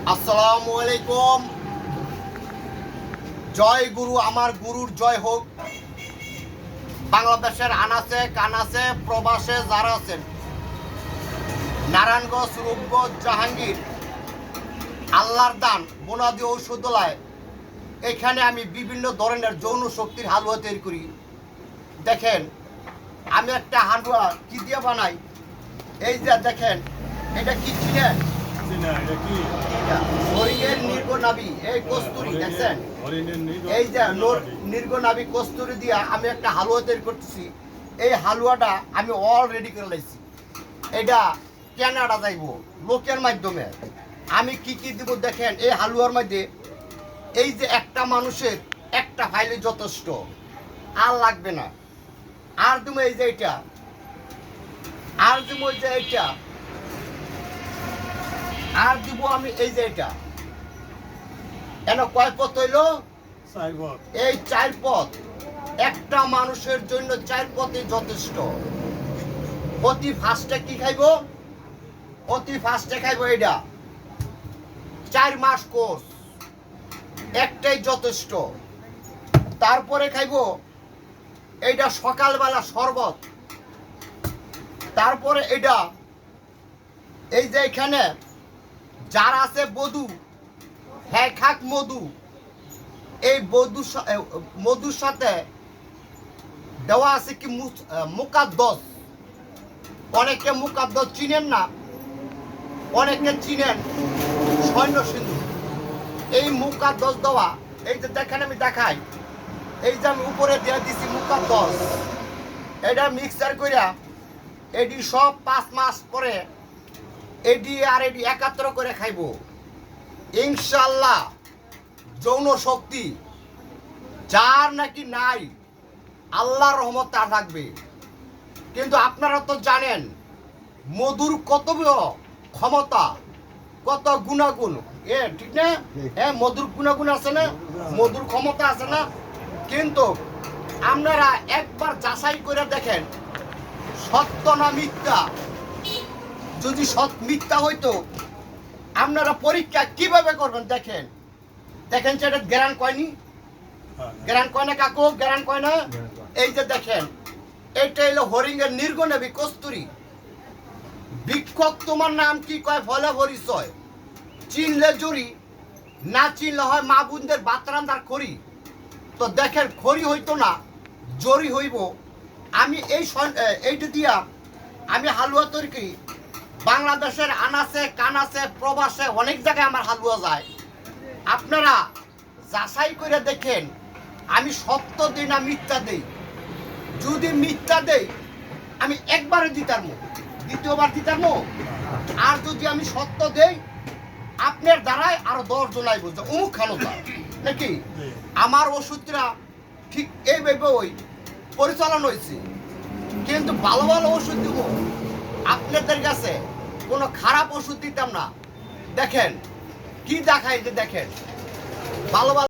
আসসালামু আলাইকুম। জয় গুরু, আমার গুরুর জয় হোক। বাংলাদেশের আনাচে কানাচে প্রবাসে যারা আছেন, নারায়ণগঞ্জ, রূপগঞ্জ, জাহাঙ্গীর, আল্লাহর দান বনাদি ঔষধালয়, এখানে আমি বিভিন্ন ধরনের যৌন শক্তির হালুয়া তৈরি করি। দেখেন, আমি একটা হালুয়া কি দিয়ে বানাই, এই যে দেখেন, এটা কি চিনেন? হরিণের নির্গনাভি, এই কস্তুরি দেখছেন, এই যে নির্গনাভি কস্তুরি দিয়া আমি একটা হালুয়া তৈরি করতেছি। এই হালুয়াটা আমি অলরেডি করে লাইছি। এটা কেনাডা যাইব লোকের মাধ্যমে। আমি কি কি দিব দেখেন, এই হালুয়ার মধ্যে এই যে একটা মানুষের একটা ফাইলে যথেষ্ট, আর লাগবে না। আর তুমি এই যে এটা, আর তুমি ওই যে এইটা, আর দিব আমি এই যে এটা। এন কয় পথ হইল? এই 4 পথ। একটা মানুষের জন্য 4 পথই যথেষ্ট। অতি ফার্স্টে কি খাইব? অতি ফার্স্টে খাইব এটা 4 মাস কোর্স, একটাই যথেষ্ট। তারপরে খাইব এইটা সকালবেলা শরবত। তারপরে এটা এই যে এখানে যার আছে বধূ, হ্যাঁ খাক মধু। এই মধুর সাথে দেওয়া আছে কি মুকাদ্দস। অনেকে মুকাদ্দস চিনেন না, অনেকে চিনেন সৈন্য সিন্ধু। এই মুকাদ্দস দেওয়া, এই যে দেখেন আমি দেখাই, এই যে আমি উপরে দিয়ে দিছি মুকাদ্দস। এটা মিক্সার কইরা এটি সব 5 মাস পরে এটি আর এটি একাত্র করে খাইব। ইনশাল্লাহ যৌন শক্তি যার নাকি নাই, আল্লাহর রহমত তার থাকবে। কিন্তু আপনারা তো জানেন মধুর কত ক্ষমতা, কত গুণাগুণ। ঠিক না? হ্যাঁ, মধুর গুণাগুণ আছে না, মধুর ক্ষমতা আছে না। কিন্তু আপনারা একবার যাচাই করে দেখেন সত্য না মিথ্যা। যদি মিথ্যা হইতো আপনারা পরীক্ষা কিভাবে করবেন? দেখেন দেখেন সেটা গ্যারান কয়নি, গ্যারান কয় না কাকু, গ্যারান কয় না। এই যে দেখেন, এটা হলো হরিণের নির্গনাভি কস্তুরি। বিক্ষোভ তোমার নাম কি কয় ফলে পরিচয়, চিনলে জুরি, না চিনলে হয় মা বোনদের বাতরান্দার খড়ি। তো দেখেন খড়ি হইতো না, জরি হইব। আমি এইটা দিয়া আমি হালুয়া তৈরি করি। বাংলাদেশের আনাচে কানাচে প্রবাসে অনেক জায়গায় আমার হালুয়া যায়। আপনারা যাচাই করে দেখেন আমি সত্য দিই না মিথ্যা দেই। যদি মিথ্যা দেই আমি একবারে দিতাম, দ্বিতীয়বার দিতাম। আর যদি আমি সত্য দেই আপনার দ্বারাই আরো 10 জনাই বুঝছে অমুক খানোতা নাকি। আমার ওষুধটা ঠিক এইভাবে ওই পরিচালনা হয়েছে। কিন্তু ভালো ভালো ওষুধ দিব আপনাদের কাছে, কোনো খারাপ ওষুধ দিতাম না। দেখেন কি দেখাই, যে দেখেন ভালো ভালো